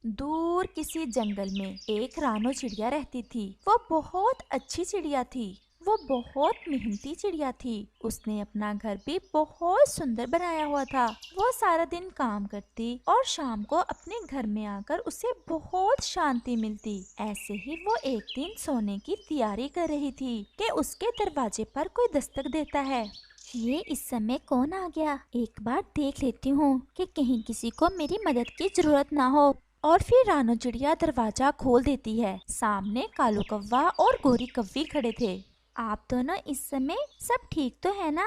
दूर किसी जंगल में एक रानो चिड़िया रहती थी। वो बहुत अच्छी चिड़िया थी। वो बहुत मेहनती चिड़िया थी। उसने अपना घर भी बहुत सुंदर बनाया हुआ था। वो सारा दिन काम करती और शाम को अपने घर में आकर उसे बहुत शांति मिलती। ऐसे ही वो एक दिन सोने की तैयारी कर रही थी कि उसके दरवाजे पर कोई दस्तक देता है। ये इस समय कौन आ गया? एक बार देख लेती हूँ कि कहीं किसी को मेरी मदद की जरूरत ना हो। और फिर रानो चिड़िया दरवाजा खोल देती है। सामने कालू कौवा और गोरी कव्वी खड़े थे। आप दोनों इस समय सब ठीक तो है ना?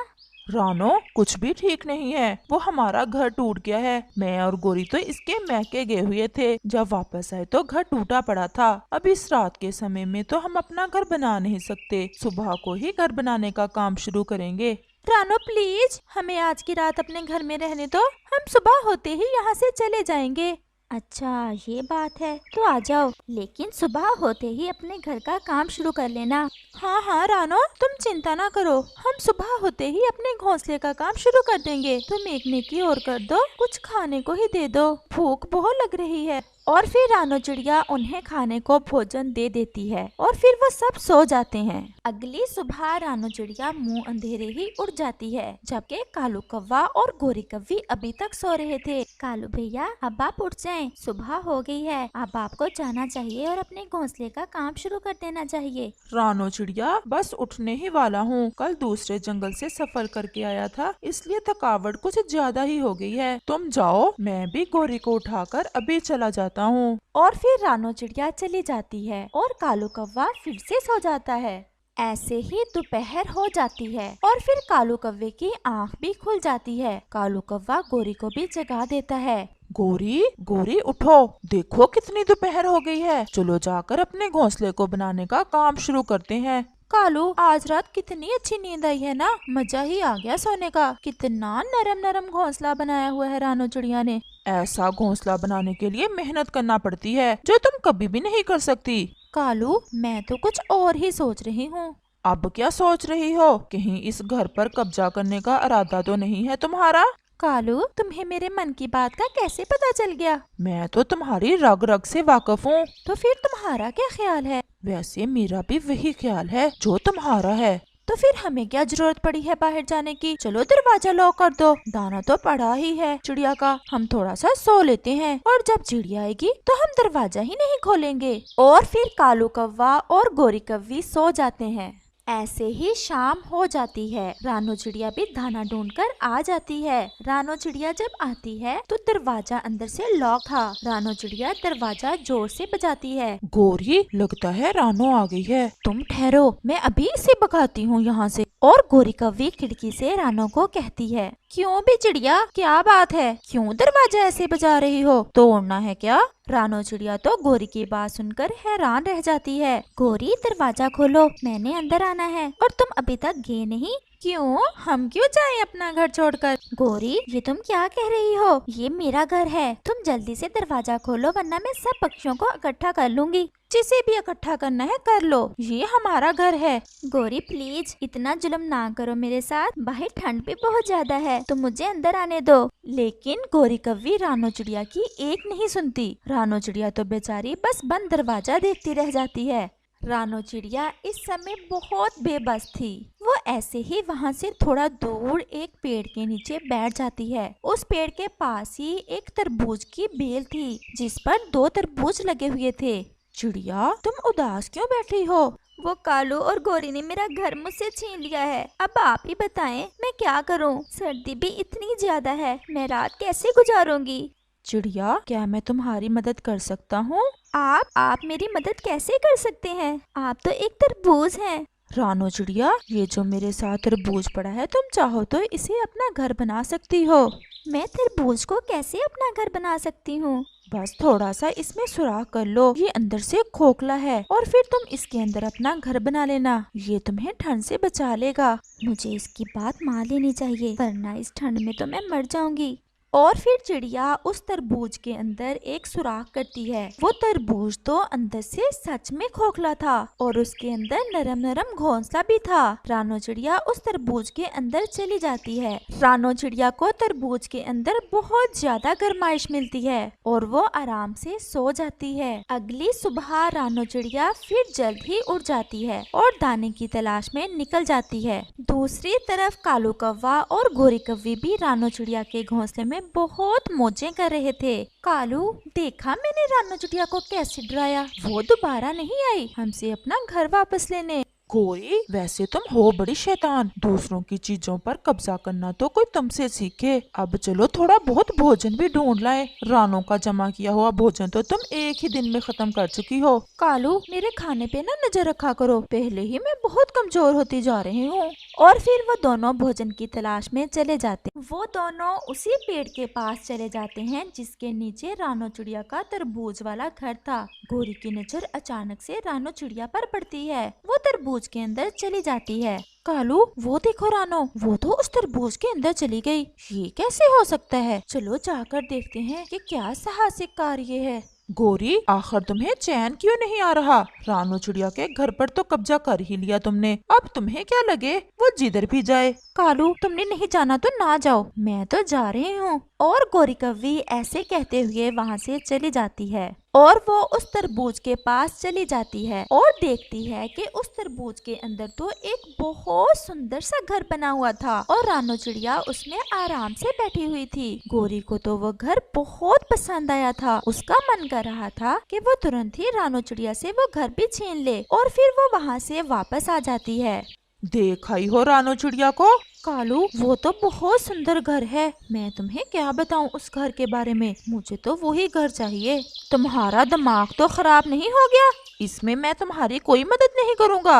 रानो, कुछ भी ठीक नहीं है। वो हमारा घर टूट गया है। मैं और गोरी तो इसके मैके गए हुए थे। जब वापस आए तो घर टूटा पड़ा था। अब इस रात के समय में तो हम अपना घर बना नहीं सकते। सुबह को ही घर बनाने का काम शुरू करेंगे। रानो प्लीज हमें आज की रात अपने घर में रहने दो। हम सुबह होते ही यहाँ से चले जाएंगे। अच्छा ये बात है तो आ जाओ, लेकिन सुबह होते ही अपने घर का काम शुरू कर लेना। हाँ हाँ रानो, तुम चिंता ना करो। हम सुबह होते ही अपने घोंसले का काम शुरू कर देंगे। तुम एक नेकी और कर दो, कुछ खाने को ही दे दो। भूख बहुत लग रही है। और फिर रानो चिड़िया उन्हें खाने को भोजन दे देती है और फिर वो सब सो जाते हैं। अगली सुबह रानो चिड़िया मुंह अंधेरे ही उठ जाती है, जबकि कालू कौवा और गोरी कव्वी अभी तक सो रहे थे। कालू भैया अब आप उठ जाएं, सुबह हो गई है। अब आपको जाना चाहिए और अपने घोंसले का काम शुरू कर देना चाहिए। रानो चिड़िया, बस उठने ही वाला हूँ। कल दूसरे जंगल से सफर करके आया था, इसलिए थकावट कुछ ज्यादा ही हो गई है। तुम जाओ, मैं भी गोरी को उठाकर अभी चला जाता हूँ। और फिर रानो चिड़िया चली जाती है और कालू कौवा फिर से सो जाता है। ऐसे ही दोपहर हो जाती है और फिर कालू कौवे की आंख भी खुल जाती है। कालू कौवा गोरी को भी जगा देता है। गोरी, गोरी उठो, देखो कितनी दोपहर हो गई है। चलो जाकर अपने घोंसले को बनाने का काम शुरू करते हैं। कालू, आज रात कितनी अच्छी नींद आई है ना। मजा ही आ गया सोने का। कितना नरम नरम घोंसला बनाया हुआ है रानो चिड़िया ने। ऐसा घोंसला बनाने के लिए मेहनत करना पड़ती है, जो तुम कभी भी नहीं कर सकती। कालू, मैं तो कुछ और ही सोच रही हूँ। अब क्या सोच रही हो? कहीं इस घर पर कब्जा करने का इरादा तो नहीं है तुम्हारा? कालू, तुम्हें मेरे मन की बात का कैसे पता चल गया? मैं तो तुम्हारी रग रग से वाकिफ हूँ। तो फिर तुम्हारा क्या ख्याल है? वैसे मेरा भी वही ख्याल है जो तुम्हारा है। तो फिर हमें क्या जरूरत पड़ी है बाहर जाने की? चलो दरवाजा लॉक कर दो। दाना तो पड़ा ही है चिड़िया का। हम थोड़ा सा सो लेते हैं और जब चिड़िया आएगी तो हम दरवाजा ही नहीं खोलेंगे। और फिर कालू कौवा और गोरी कव्वी सो जाते हैं। ऐसे ही शाम हो जाती है। रानो चिड़िया भी दाना ढूंढकर आ जाती है। रानो चिड़िया जब आती है तो दरवाजा अंदर से लॉक था। रानो चिड़िया दरवाजा जोर से बजाती है। गोरी, लगता है रानो आ गई है। तुम ठहरो, मैं अभी इसे भगाती हूँ यहाँ से। और गोरी कव्वी खिड़की से रानो को कहती है, क्यों भी चिड़िया, क्या बात है? क्यों दरवाजा ऐसे बजा रही हो? तोड़ना है क्या? रानो चिड़िया तो गोरी की बात सुनकर हैरान रह जाती है। गोरी, दरवाजा खोलो, मैंने अंदर आना है और तुम अभी तक गए नहीं। क्यों? हम क्यों जाएं अपना घर छोड़कर? गोरी, ये तुम क्या कह रही हो? ये मेरा घर है। तुम जल्दी से दरवाजा खोलो, वरना मैं सब पक्षियों को इकट्ठा कर लूंगी। जिसे भी इकट्ठा करना है कर लो, ये हमारा घर है। गोरी प्लीज इतना जुल्म ना करो मेरे साथ। बाहर ठंड भी बहुत ज्यादा है, तो मुझे अंदर आने दो। लेकिन गोरी कव्वी रानो चिड़िया की एक नहीं सुनती। रानो चिड़िया तो बेचारी बस बंद दरवाजा देखती रह जाती है। रानो चिड़िया इस समय बहुत बेबस थी। वो ऐसे ही वहाँ से थोड़ा दूर एक पेड़ के नीचे बैठ जाती है। उस पेड़ के पास ही एक तरबूज की बेल थी, जिस पर 2 तरबूज लगे हुए थे। चिड़िया, तुम उदास क्यों बैठी हो? वो कालू और गोरी ने मेरा घर मुझसे छीन लिया है। अब आप ही बताएं मैं क्या करूं? सर्दी भी इतनी ज्यादा है, मैं रात कैसे गुजारूंगी? चिड़िया, क्या मैं तुम्हारी मदद कर सकता हूँ? आप मेरी मदद कैसे कर सकते हैं? आप तो एक तरबूज हैं। रानो चिड़िया, ये जो मेरे साथ तरबूज पड़ा है, तुम चाहो तो इसे अपना घर बना सकती हो। मैं तरबूज को कैसे अपना घर बना सकती हूँ? बस थोड़ा सा इसमें सुराख कर लो। ये अंदर से खोखला है और फिर तुम इसके अंदर अपना घर बना लेना। ये तुम्हें ठंड से बचा लेगा। मुझे इसकी बात मान लेनी चाहिए, वरना इस ठंड में तो मैं मर जाऊंगी। और फिर चिड़िया उस तरबूज के अंदर एक सुराख करती है। वो तरबूज तो अंदर से सच में खोखला था और उसके अंदर नरम नरम घोंसला भी था। रानो चिड़िया उस तरबूज के अंदर चली जाती है। रानो चिड़िया को तरबूज के अंदर बहुत ज्यादा गर्माइश मिलती है और वो आराम से सो जाती है। अगली सुबह रानो चिड़िया फिर जल्द ही उड़ जाती है और दाने की तलाश में निकल जाती है। दूसरी तरफ कालू कौवा और गोरी कौवी भी रानो चिड़िया के घोंसले में बहुत मौजें कर रहे थे। कालू, देखा मैंने रानो चिड़िया को कैसे डराया, वो दोबारा नहीं आई हमसे अपना घर वापस लेने। गोरी, वैसे तुम हो बड़ी शैतान, दूसरों की चीजों पर कब्जा करना तो कोई तुमसे सीखे। अब चलो थोड़ा बहुत भोजन भी ढूंढ लाए। रानों का जमा किया हुआ भोजन तो तुम एक ही दिन में खत्म कर चुकी हो। कालू, मेरे खाने पे ना नजर रखा करो, पहले ही मैं बहुत कमजोर होती जा रही हूँ। और फिर वो दोनों भोजन की तलाश में चले जाते। वो दोनों उसी पेड़ के पास चले जाते हैं जिसके नीचे रानो चिड़िया का तरबूज वाला घर था। गोरी की नजर अचानक से रानो चिड़िया पर पड़ती है। वो तरबूज के अंदर चली जाती है। कालू, वो देखो रानो, वो तो उस तरबूज के अंदर चली गई। ये कैसे हो सकता है? चलो जाकर देखते हैं कि क्या साहसिक कार्य है। गोरी, आखिर तुम्हें चैन क्यों नहीं आ रहा? रानो चिड़िया के घर पर तो कब्जा कर ही लिया तुमने, अब तुम्हें क्या लगे वो जिधर भी जाए। कालू, तुमने नहीं जाना तो ना जाओ, मैं तो जा रही हूँ। और गोरी कौवी ऐसे कहते हुए वहाँ से चली जाती है और वो उस तरबूज के पास चली जाती है और देखती है कि उस तरबूज के अंदर तो एक बहुत सुंदर सा घर बना हुआ था और रानो चिड़िया उसमें आराम से बैठी हुई थी। गोरी को तो वो घर बहुत पसंद आया था। उसका मन कर रहा था कि वो तुरंत ही रानो चिड़िया से वो घर भी छीन ले और फिर वो वहाँ से वापस आ जाती है। देखा ही हो रानो चिड़िया को। कालू, वो तो बहुत सुंदर घर है, मैं तुम्हें क्या बताऊं उस घर के बारे में, मुझे तो वही घर चाहिए। तुम्हारा दिमाग तो खराब नहीं हो गया? इसमें मैं तुम्हारी कोई मदद नहीं करूंगा।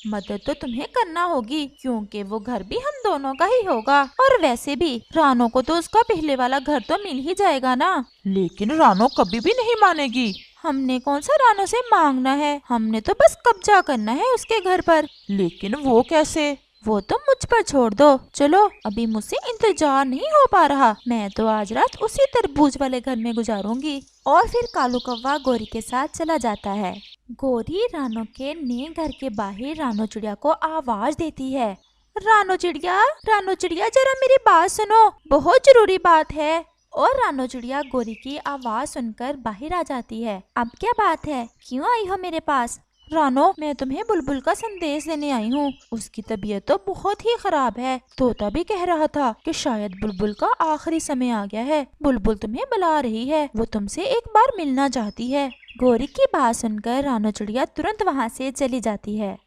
मदद तो तुम्हें करना होगी क्योंकि वो घर भी हम दोनों का ही होगा और वैसे भी रानो को तो उसका पहले वाला घर तो मिल ही जाएगा ना। लेकिन रानो कभी भी नहीं मानेगी। हमने कौन सा रानो से मांगना है, हमने तो बस कब्जा करना है उसके घर पर। लेकिन वो कैसे? वो तो मुझ पर छोड़ दो। चलो, अभी मुझसे इंतजार नहीं हो पा रहा, मैं तो आज रात उसी तरबूज वाले घर में गुजारूंगी। और फिर कालू कौवा गोरी के साथ चला जाता है। गोरी रानो के नए घर के बाहर रानो चिड़िया को आवाज देती है। रानो चिड़िया, जरा मेरी बात सुनो, बहुत जरूरी बात है। और रानो चिड़िया गोरी की आवाज सुनकर बाहर आ जाती है। अब क्या बात है, क्यों आई हो मेरे पास? रानो, मैं तुम्हें बुलबुल का संदेश देने आई हूँ। उसकी तबीयत तो बहुत ही खराब है। तोता भी कह रहा था कि शायद बुलबुल का आखिरी समय आ गया है। बुलबुल तुम्हें बुला रही है, वो तुमसे एक बार मिलना चाहती है। गोरी की बात सुनकर रानो चिड़िया तुरंत वहाँ से चली जाती है।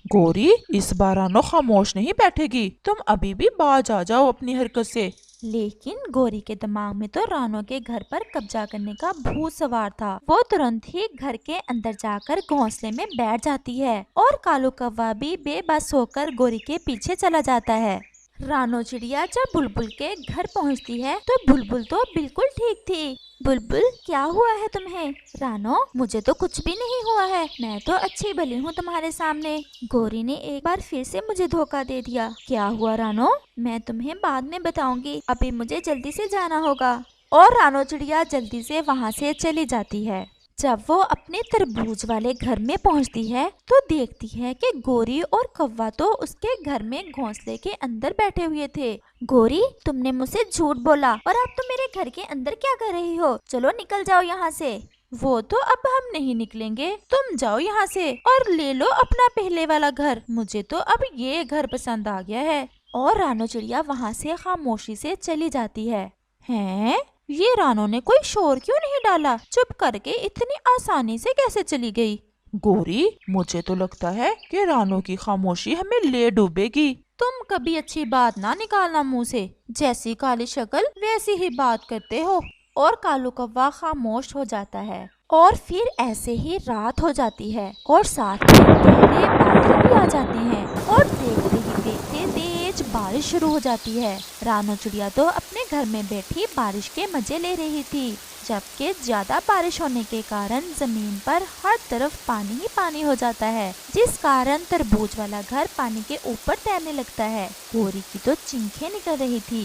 गोरी, इस बार रानो खामोश नहीं बैठेगी, तुम अभी भी बाज आ जाओ अपनी हरकत से। लेकिन गोरी के दिमाग में तो रानो के घर पर कब्जा करने का भूत सवार था। वो तुरंत ही घर के अंदर जाकर घोंसले में बैठ जाती है और कालू कौवा भी बेबस होकर गोरी के पीछे चला जाता है। रानो चिड़िया जब बुलबुल के घर पहुंचती है तो बुलबुल तो बिल्कुल ठीक थी। बुलबुल, क्या हुआ है तुम्हें? रानो, मुझे तो कुछ भी नहीं हुआ है, मैं तो अच्छी भली हूँ तुम्हारे सामने। गोरी ने एक बार फिर से मुझे धोखा दे दिया। क्या हुआ रानो? मैं तुम्हें बाद में बताऊंगी, अभी मुझे जल्दी से जाना होगा। और रानो चिड़िया जल्दी से वहाँ से चली जाती है। जब वो अपने तरबूज वाले घर में पहुंचती है तो देखती है कि गोरी और कौवा तो उसके घर में घोंसले के अंदर बैठे हुए थे। गोरी, तुमने मुझसे झूठ बोला और अब तुम मेरे घर के अंदर क्या कर रही हो? चलो निकल जाओ यहाँ से। वो तो अब हम नहीं निकलेंगे, तुम जाओ यहाँ से और ले लो अपना पहले वाला घर, मुझे तो अब ये घर पसंद आ गया है। और रानो चिड़िया वहाँ से खामोशी से चली जाती है। हैं? ये रानो ने कोई शोर क्यों नहीं डाला? चुप करके इतनी आसानी से कैसे चली गई? गोरी, मुझे तो लगता है कि रानो की खामोशी हमें ले डूबेगी। तुम कभी अच्छी बात ना निकालना मुंह से, जैसी काली शक्ल वैसी ही बात करते हो। और कालू कौवा खामोश हो जाता है और फिर ऐसे ही रात हो जाती है और साथ में गहरे बादल भी आ जाते हैं और देखते ही देखते तेज बारिश शुरू हो जाती है। रानो चिड़िया तो अपने घर में बैठी बारिश के मजे ले रही थी, जबकि ज्यादा बारिश होने के कारण जमीन पर हर तरफ पानी ही पानी हो जाता है, जिस कारण तरबूज वाला घर पानी के ऊपर तैरने लगता है। गोरी की तो चिंखें निकल रही थी।